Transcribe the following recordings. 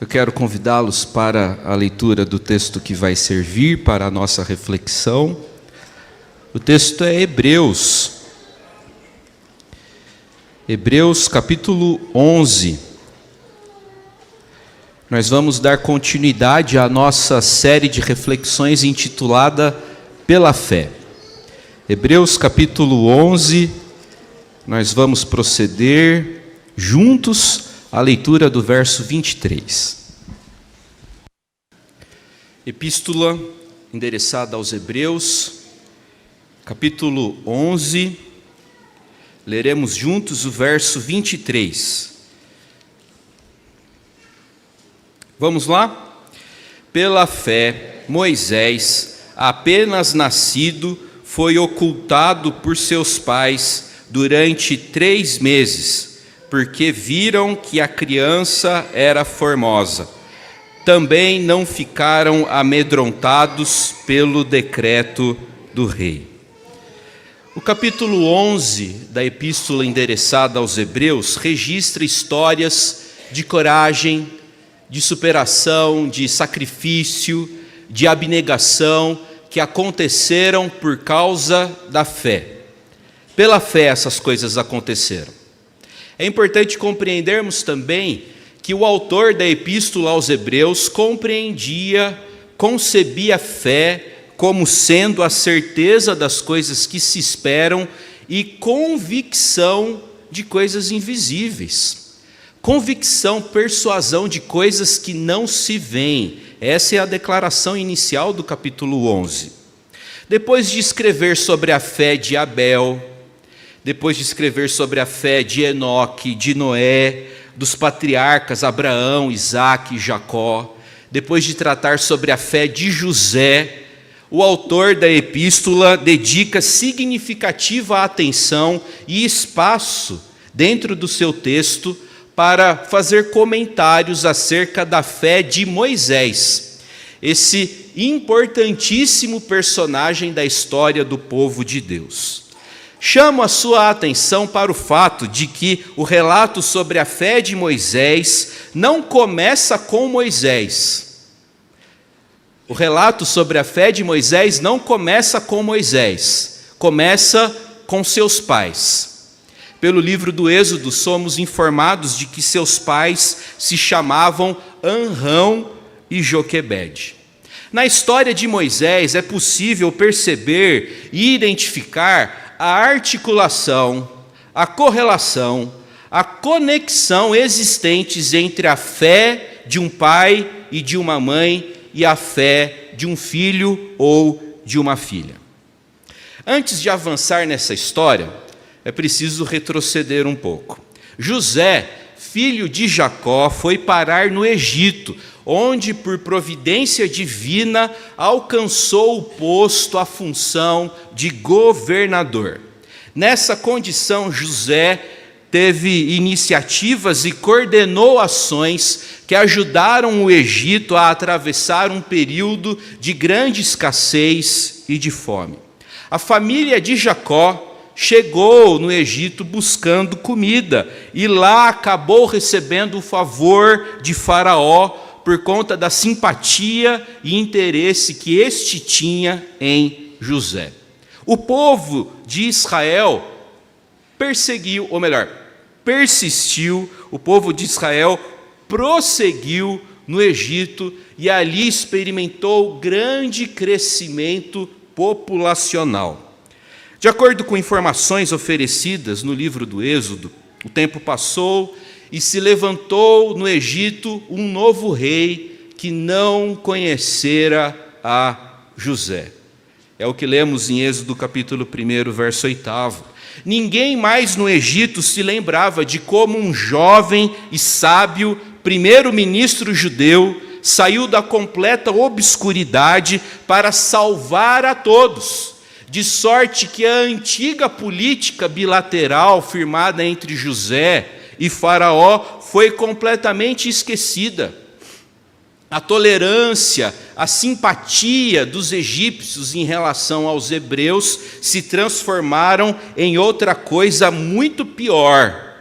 Eu quero convidá-los para a leitura do texto que vai servir para a nossa reflexão. O texto é Hebreus. Hebreus capítulo 11. Nós vamos dar continuidade à nossa série de reflexões intitulada Pela Fé. Hebreus capítulo 11, nós vamos proceder juntos à leitura do verso 23. Epístola endereçada aos Hebreus, capítulo 11, leremos juntos o verso 23. Vamos lá? Pela fé, Moisés, apenas nascido, foi ocultado por seus pais durante 3 meses, porque viram que a criança era formosa. Também não ficaram amedrontados pelo decreto do rei. O capítulo 11 da epístola endereçada aos Hebreus registra histórias de coragem, de superação, de sacrifício, de abnegação que aconteceram por causa da fé. Pela fé essas coisas aconteceram. É importante compreendermos também que o autor da epístola aos Hebreus concebia a fé como sendo a certeza das coisas que se esperam e convicção de coisas invisíveis. Convicção, persuasão de coisas que não se veem. Essa é a declaração inicial do capítulo 11. Depois de escrever sobre a fé de Abel, depois de escrever sobre a fé de Enoque, de Noé, dos patriarcas Abraão, Isaque e Jacó, depois de tratar sobre a fé de José, o autor da epístola dedica significativa atenção e espaço dentro do seu texto para fazer comentários acerca da fé de Moisés, esse importantíssimo personagem da história do povo de Deus. Chamo a sua atenção para o fato de que o relato sobre a fé de Moisés não começa com Moisés. O relato sobre a fé de Moisés não começa com Moisés, começa com seus pais. Pelo livro do Êxodo, somos informados de que seus pais se chamavam Amrão e Joquebede. Na história de Moisés é possível perceber e identificar a articulação, a correlação, a conexão existentes entre a fé de um pai e de uma mãe e a fé de um filho ou de uma filha. Antes de avançar nessa história, é preciso retroceder um pouco. José, filho de Jacó, foi parar no Egito, onde, por providência divina, alcançou o posto, a função de governador. Nessa condição, José teve iniciativas e coordenou ações que ajudaram o Egito a atravessar um período de grande escassez e de fome. A família de Jacó chegou no Egito buscando comida e lá acabou recebendo o favor de Faraó por conta da simpatia e interesse que este tinha em José. O povo de Israel persistiu, o povo de Israel prosseguiu no Egito e ali experimentou grande crescimento populacional. De acordo com informações oferecidas no livro do Êxodo, o tempo passou e se levantou no Egito um novo rei que não conhecera a José. É o que lemos em Êxodo capítulo 1, verso 8. Ninguém mais no Egito se lembrava de como um jovem e sábio primeiro-ministro judeu saiu da completa obscuridade para salvar a todos, de sorte que a antiga política bilateral firmada entre José e Faraó foi completamente esquecida. A tolerância, a simpatia dos egípcios em relação aos hebreus se transformaram em outra coisa muito pior.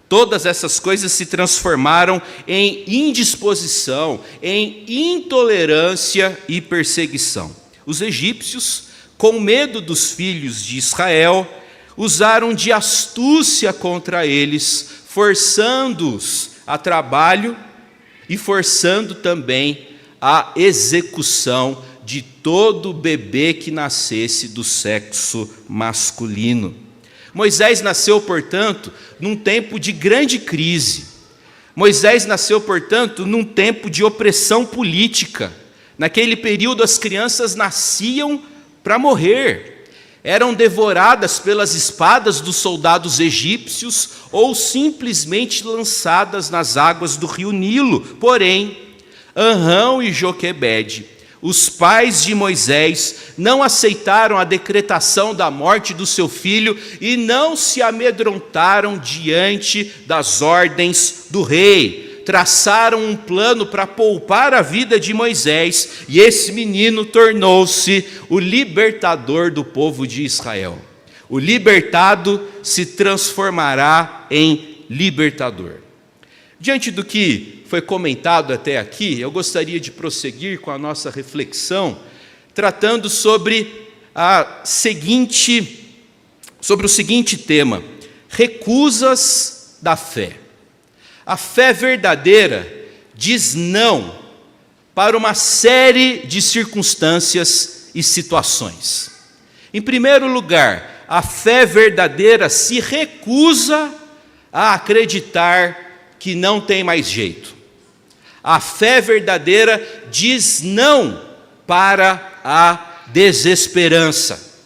Todas essas coisas se transformaram em indisposição, em intolerância e perseguição. Os egípcios, com medo dos filhos de Israel, usaram de astúcia contra eles, forçando-os a trabalho e forçando também a execução de todo bebê que nascesse do sexo masculino. Moisés nasceu, portanto, num tempo de grande crise. Moisés nasceu, portanto, num tempo de opressão política. Naquele período, as crianças nasciam para morrer. Eram devoradas pelas espadas dos soldados egípcios ou simplesmente lançadas nas águas do rio Nilo. Porém, Amrão e Joquebede, os pais de Moisés, não aceitaram a decretação da morte do seu filho e não se amedrontaram diante das ordens do rei. Traçaram um plano para poupar a vida de Moisés, e esse menino tornou-se o libertador do povo de Israel. O libertado se transformará em libertador. Diante do que foi comentado até aqui, eu gostaria de prosseguir com a nossa reflexão, tratando sobre o seguinte tema: recusas da fé. A fé verdadeira diz não para uma série de circunstâncias e situações. Em primeiro lugar, a fé verdadeira se recusa a acreditar que não tem mais jeito. A fé verdadeira diz não para a desesperança.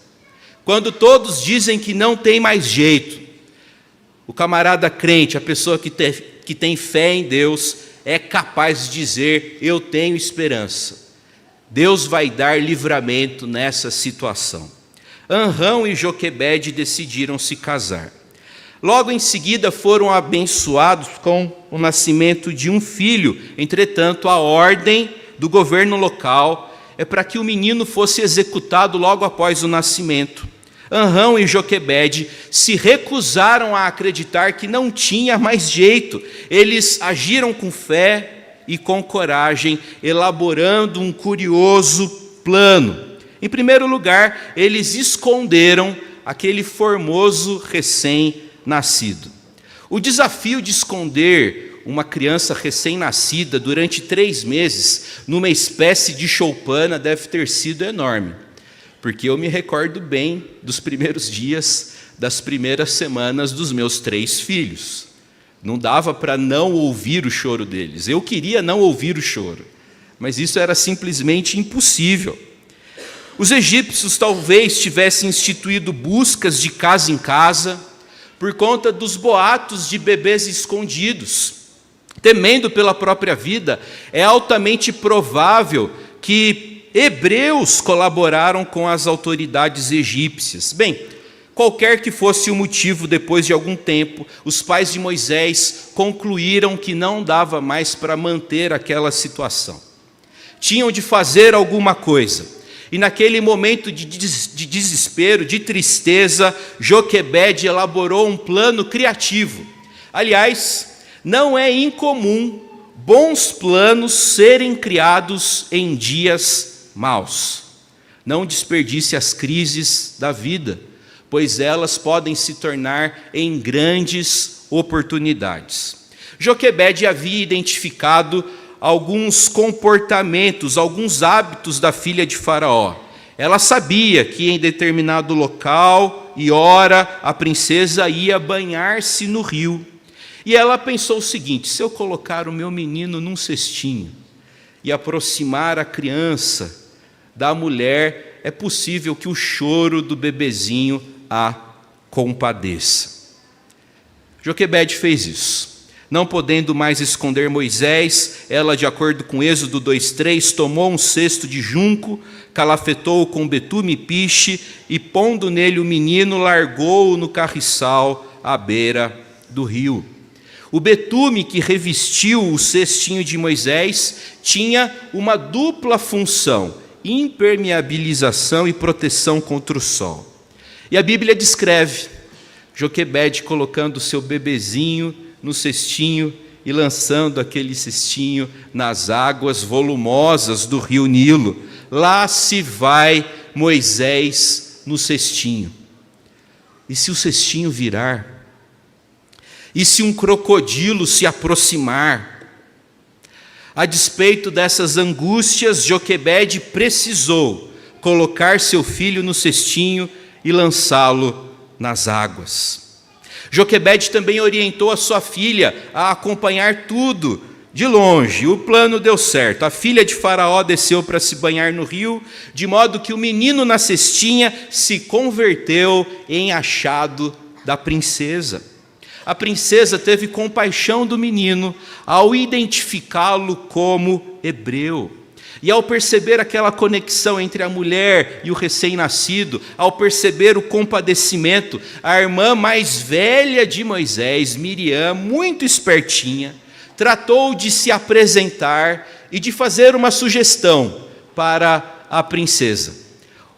Quando todos dizem que não tem mais jeito, o camarada crente, a pessoa que tem fé em Deus, é capaz de dizer: eu tenho esperança. Deus vai dar livramento nessa situação. Amrão e Joquebede decidiram se casar. Logo em seguida foram abençoados com o nascimento de um filho. Entretanto, a ordem do governo local é para que o menino fosse executado logo após o nascimento. Amrão e Joquebede se recusaram a acreditar que não tinha mais jeito. Eles agiram com fé e com coragem, elaborando um curioso plano. Em primeiro lugar, eles esconderam aquele formoso recém-nascido. O desafio de esconder uma criança recém-nascida durante 3 meses numa espécie de choupana deve ter sido enorme. Porque eu me recordo bem dos primeiros dias, das primeiras semanas dos meus 3 filhos. Não dava para não ouvir o choro deles. Eu queria não ouvir o choro, mas isso era simplesmente impossível. Os egípcios talvez tivessem instituído buscas de casa em casa por conta dos boatos de bebês escondidos. Temendo pela própria vida, é altamente provável que hebreus colaboraram com as autoridades egípcias. Bem, qualquer que fosse o motivo, depois de algum tempo, os pais de Moisés concluíram que não dava mais para manter aquela situação. Tinham de fazer alguma coisa. E naquele momento de desespero, de tristeza, Joquebede elaborou um plano criativo. Aliás, não é incomum bons planos serem criados em dias maus. Não desperdice as crises da vida, pois elas podem se tornar em grandes oportunidades. Joquebede havia identificado alguns comportamentos, alguns hábitos da filha de Faraó. Ela sabia que em determinado local e hora a princesa ia banhar-se no rio. E ela pensou o seguinte: se eu colocar o meu menino num cestinho e aproximar a criança da mulher, é possível que o choro do bebezinho a compadeça. Joquebede fez isso. Não podendo mais esconder Moisés, ela, de acordo com Êxodo 2:3, tomou um cesto de junco, calafetou-o com betume e piche, e pondo nele o menino, largou-o no carriçal à beira do rio. O betume que revestiu o cestinho de Moisés tinha uma dupla função: impermeabilização e proteção contra o sol. E a Bíblia descreve Joquebede colocando o seu bebezinho no cestinho e lançando aquele cestinho nas águas volumosas do rio Nilo. Lá se vai Moisés no cestinho. E se o cestinho virar? E se um crocodilo se aproximar? A despeito dessas angústias, Joquebede precisou colocar seu filho no cestinho e lançá-lo nas águas. Joquebede também orientou a sua filha a acompanhar tudo de longe. O plano deu certo. A filha de Faraó desceu para se banhar no rio, de modo que o menino na cestinha se converteu em achado da princesa. A princesa teve compaixão do menino ao identificá-lo como hebreu. E ao perceber aquela conexão entre a mulher e o recém-nascido, ao perceber o compadecimento, a irmã mais velha de Moisés, Miriam, muito espertinha, tratou de se apresentar e de fazer uma sugestão para a princesa.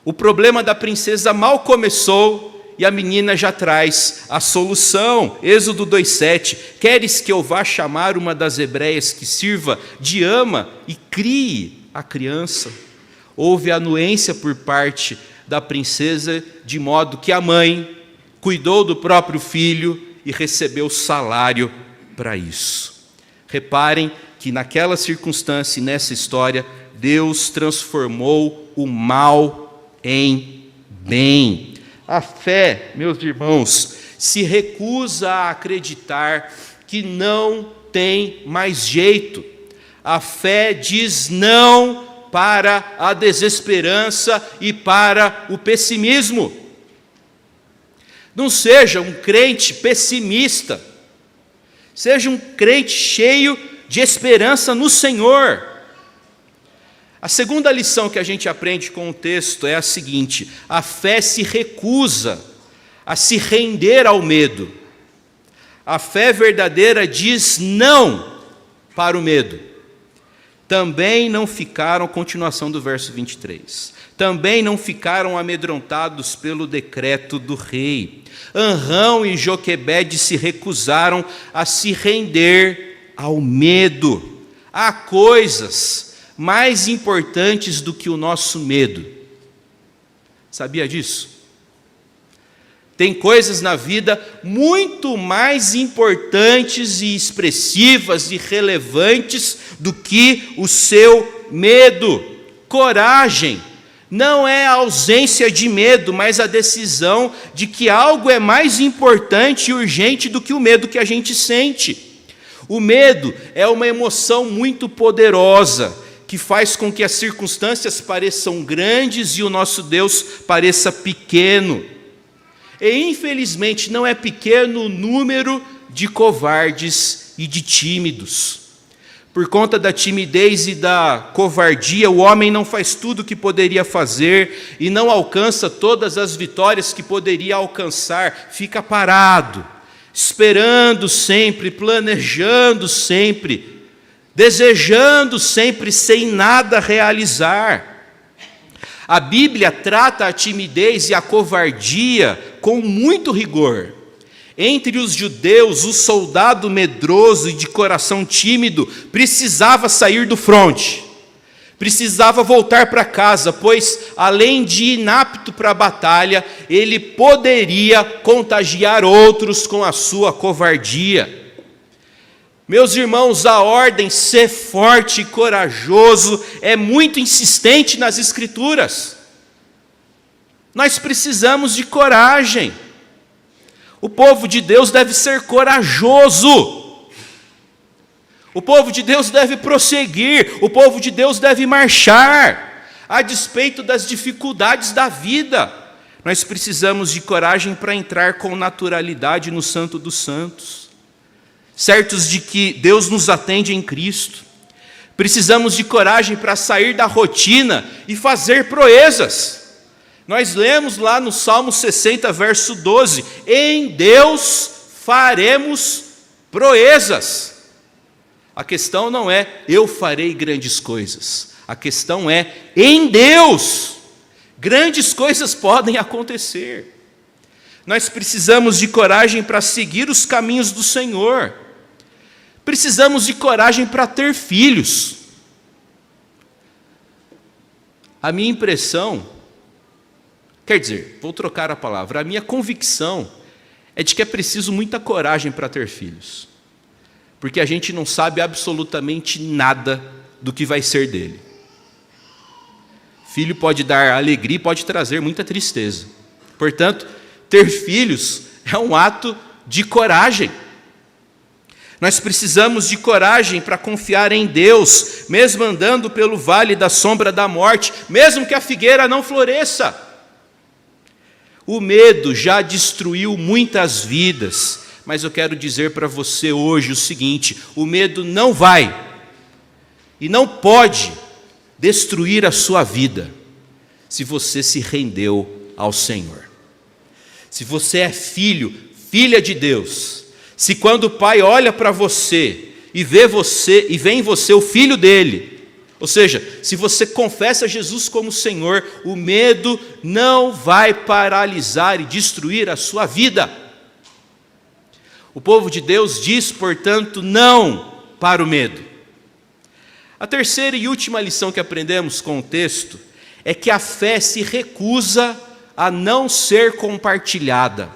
O problema da princesa mal começou e a menina já traz a solução. Êxodo 2,7: queres que eu vá chamar uma das hebreias que sirva de ama e crie a criança? Houve anuência por parte da princesa, de modo que a mãe cuidou do próprio filho e recebeu salário para isso. Reparem que naquela circunstância e nessa história, Deus transformou o mal em bem. A fé, meus irmãos, se recusa a acreditar que não tem mais jeito. A fé diz não para a desesperança e para o pessimismo. Não seja um crente pessimista, seja um crente cheio de esperança no Senhor. A segunda lição que a gente aprende com o texto é a seguinte: a fé se recusa a se render ao medo. A fé verdadeira diz não para o medo. Também não ficaram, continuação do verso 23, também não ficaram amedrontados pelo decreto do rei. Anrão e Joquebede se recusaram a se render ao medo. Há coisas mais importantes do que o nosso medo. Sabia disso? Tem coisas na vida muito mais importantes e expressivas e relevantes do que o seu medo. Coragem não é a ausência de medo, mas a decisão de que algo é mais importante e urgente do que o medo que a gente sente. O medo é uma emoção muito poderosa, que faz com que as circunstâncias pareçam grandes e o nosso Deus pareça pequeno. E infelizmente não é pequeno o número de covardes e de tímidos. Por conta da timidez e da covardia, o homem não faz tudo o que poderia fazer e não alcança todas as vitórias que poderia alcançar. Fica parado, esperando sempre, planejando sempre, desejando sempre, sem nada realizar. A Bíblia trata a timidez e a covardia com muito rigor. Entre os judeus, o soldado medroso e de coração tímido precisava sair do fronte, precisava voltar para casa, pois, além de inapto para a batalha, ele poderia contagiar outros com a sua covardia. Meus irmãos, a ordem ser forte e corajoso é muito insistente nas Escrituras. Nós precisamos de coragem. O povo de Deus deve ser corajoso. O povo de Deus deve prosseguir. O povo de Deus deve marchar, a despeito das dificuldades da vida. Nós precisamos de coragem para entrar com naturalidade no Santo dos Santos, certos de que Deus nos atende em Cristo. Precisamos de coragem para sair da rotina e fazer proezas. Nós lemos lá no Salmo 60, verso 12, em Deus faremos proezas. A questão não é, eu farei grandes coisas. A questão é, em Deus, grandes coisas podem acontecer. Nós precisamos de coragem para seguir os caminhos do Senhor. Precisamos de coragem para ter filhos. A minha impressão, quer dizer, vou trocar a palavra, a minha convicção é de que é preciso muita coragem para ter filhos, porque a gente não sabe absolutamente nada do que vai ser dele. Filho pode dar alegria e pode trazer muita tristeza. Portanto, ter filhos é um ato de coragem. Nós precisamos de coragem para confiar em Deus, mesmo andando pelo vale da sombra da morte, mesmo que a figueira não floresça. O medo já destruiu muitas vidas, mas eu quero dizer para você hoje o seguinte: o medo não vai e não pode destruir a sua vida se você se rendeu ao Senhor. Se você é filho, filha de Deus, se quando o Pai olha para você e vê em você o Filho dele, ou seja, se você confessa Jesus como Senhor, o medo não vai paralisar e destruir a sua vida. O povo de Deus diz, portanto, não para o medo. A terceira e última lição que aprendemos com o texto é que a fé se recusa a não ser compartilhada.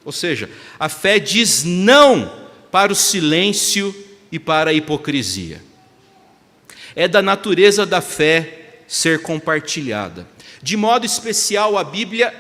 Ou seja, a fé diz não para o silêncio e para a hipocrisia. É da natureza da fé ser compartilhada. De modo especial, a Bíblia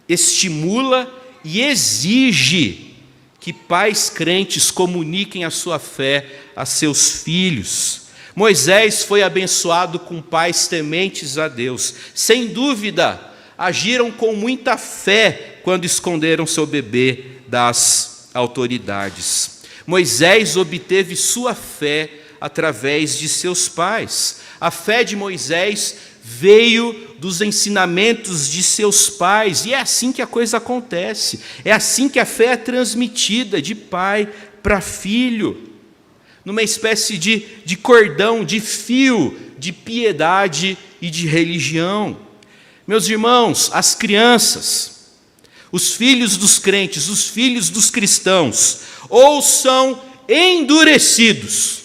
estimula e exige que pais crentes comuniquem a sua fé a seus filhos. Moisés foi abençoado com pais tementes a Deus. Sem dúvida, agiram com muita fé quando esconderam seu bebê das autoridades. Moisés obteve sua fé através de seus pais. A fé de Moisés veio dos ensinamentos de seus pais, e é assim que a coisa acontece. É assim que a fé é transmitida de pai para filho, numa espécie de cordão, de fio, de piedade e de religião. Meus irmãos, as crianças, os filhos dos crentes, os filhos dos cristãos, ou são endurecidos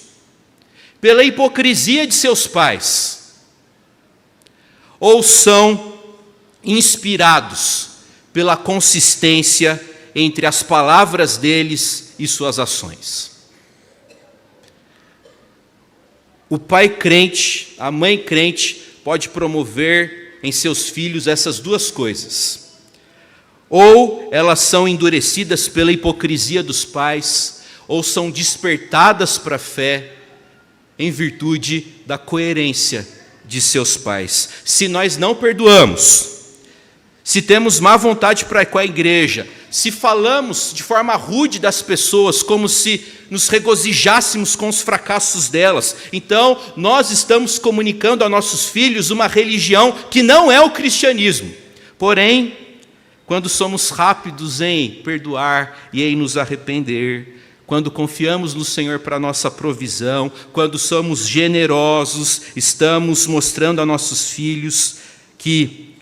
pela hipocrisia de seus pais, ou são inspirados pela consistência entre as palavras deles e suas ações. O pai crente, a mãe crente, pode promover em seus filhos essas duas coisas. Ou elas são endurecidas pela hipocrisia dos pais, ou são despertadas para a fé em virtude da coerência de seus pais. Se nós não perdoamos, se temos má vontade para com a igreja, se falamos de forma rude das pessoas, como se nos regozijássemos com os fracassos delas, então nós estamos comunicando a nossos filhos uma religião que não é o cristianismo. Porém, quando somos rápidos em perdoar e em nos arrepender, quando confiamos no Senhor para a nossa provisão, quando somos generosos, estamos mostrando a nossos filhos que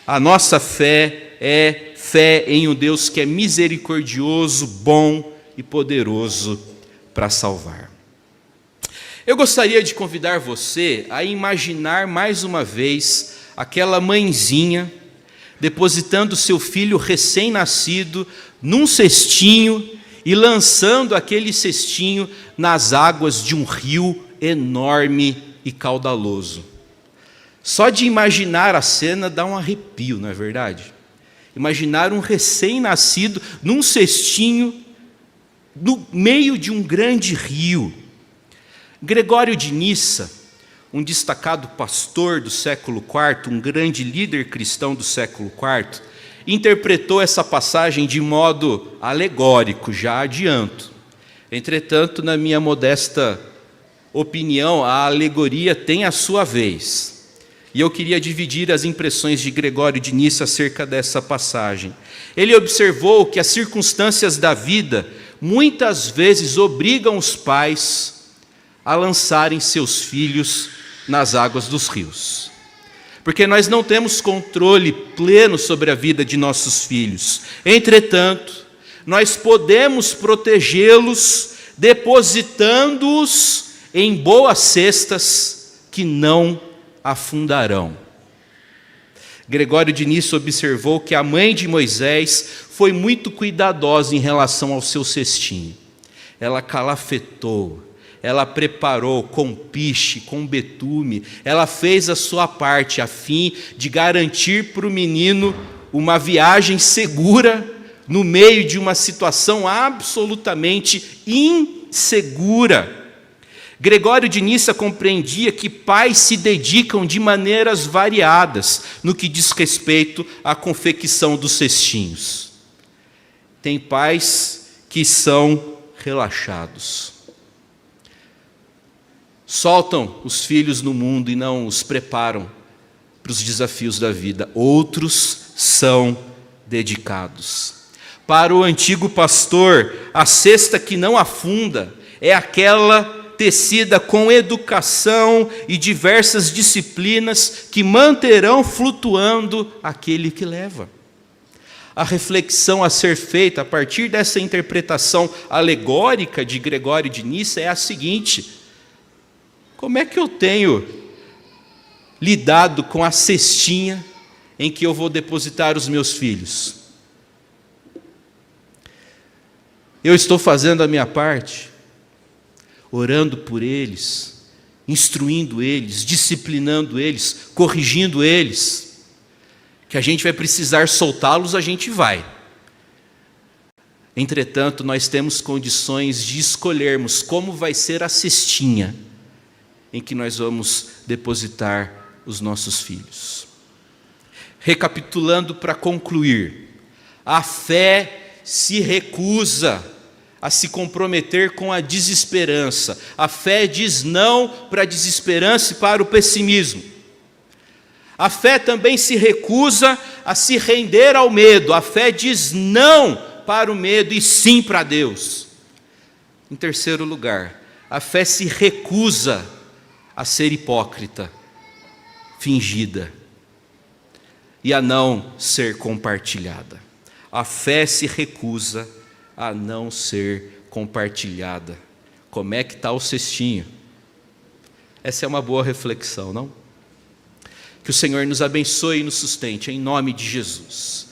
a nossa fé é fé em um Deus que é misericordioso, bom e poderoso para salvar. Eu gostaria de convidar você a imaginar mais uma vez aquela mãezinha depositando seu filho recém-nascido num cestinho e lançando aquele cestinho nas águas de um rio enorme e caudaloso. Só de imaginar a cena dá um arrepio, não é verdade? Imaginar um recém-nascido num cestinho no meio de um grande rio. Gregório de Nissa, um destacado pastor do século IV, um grande líder cristão do século IV, interpretou essa passagem de modo alegórico, já adianto. Entretanto, na minha modesta opinião, a alegoria tem a sua vez. E eu queria dividir as impressões de Gregório de Nissa acerca dessa passagem. Ele observou que as circunstâncias da vida muitas vezes obrigam os pais a lançarem seus filhos nas águas dos rios. Porque nós não temos controle pleno sobre a vida de nossos filhos. Entretanto, nós podemos protegê-los depositando-os em boas cestas que não afundarão. Gregório de Nissa observou que a mãe de Moisés foi muito cuidadosa em relação ao seu cestinho. Ela calafetou, ela preparou com piche, com betume, ela fez a sua parte a fim de garantir para o menino uma viagem segura no meio de uma situação absolutamente insegura. Gregório de Nissa compreendia que pais se dedicam de maneiras variadas no que diz respeito à confecção dos cestinhos. Tem pais que são relaxados. Soltam os filhos no mundo e não os preparam para os desafios da vida. Outros são dedicados. Para o antigo pastor, a cesta que não afunda é aquela tecida com educação e diversas disciplinas que manterão flutuando aquele que leva. A reflexão a ser feita a partir dessa interpretação alegórica de Gregório de Nissa é a seguinte: como é que eu tenho lidado com a cestinha em que eu vou depositar os meus filhos? Eu estou fazendo a minha parte? Orando por eles, instruindo eles, disciplinando eles, corrigindo eles. Que a gente vai precisar soltá-los, a gente vai. Entretanto, nós temos condições de escolhermos como vai ser a cestinha em que nós vamos depositar os nossos filhos. Recapitulando para concluir, a fé se recusa a se comprometer com a desesperança. A fé diz não para a desesperança e para o pessimismo. A fé também se recusa a se render ao medo. A fé diz não para o medo e sim para Deus. Em terceiro lugar, a fé se recusa a ser hipócrita, fingida e a não ser compartilhada. A fé se recusa a não ser compartilhada. Como é que está o cestinho? Essa é uma boa reflexão, não? Que o Senhor nos abençoe e nos sustente, em nome de Jesus.